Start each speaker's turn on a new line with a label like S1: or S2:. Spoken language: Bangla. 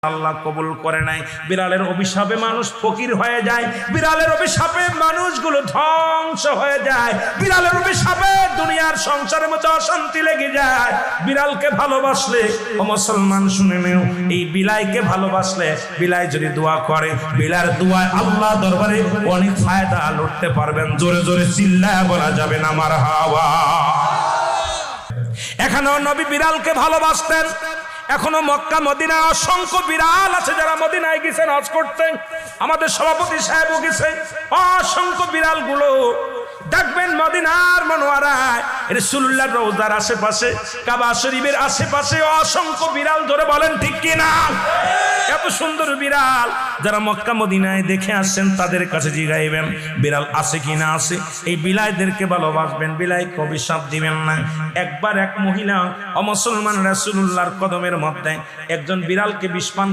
S1: আল্লাহ কবুল করে নাই। বিড়ালের অভিশাপে মানুষ ফকির হয়ে যায়, বিড়ালের অভিশাপে মানুষগুলো ধ্বংস হয়ে যায়, বিড়ালের অভিশাপে দুনিয়ার সংসারের মধ্যে অশান্তি লেগে যায়। বিড়ালকে ভালোবাসলে ও মুসলমান শুনে নেও, এই বিলাইকে ভালোবাসলে বিলাই যদি দোয়া করে, বিলার দোয়ায় আল্লাহ দরবারে অনেক ফায়দা লুটতে পারবেন। জোরে জোরে চিল্লায় বলা যাবে না মারহাবা। এখানেও নবী বিড়ালকে ভালোবাসতেন। এখনো মক্কা মদিনা অসংখ্য বিড়াল আছে যারা মদিনায় গেছেন হজ করতে। আমাদের সভাপতি সাহেবও গেছে। অসংখ্য বিড়াল গুলো দেখবেন মদিনার মনোয়ারায় রাসূলুল্লাহর রওজার আশেপাশে, কাবা শরীফের আশেপাশে অসংখ্য বিড়াল। ধরে বলেন ঠিক কি না? এত সুন্দর বিড়াল যারা মক্কা মদিনায় দেখে আসছেন তাদের কাছে জিগাইবেন বিড়াল আছে কি না আছে। এই বিলাইদেরকে ভালোবাসবেন, বিলাইকে অভিশাপ দিবেন না। একবার এক মহিলা অমুসলমান রাসূলুল্লাহর কদমের মধ্যে একজন বিড়ালকে বিষ পান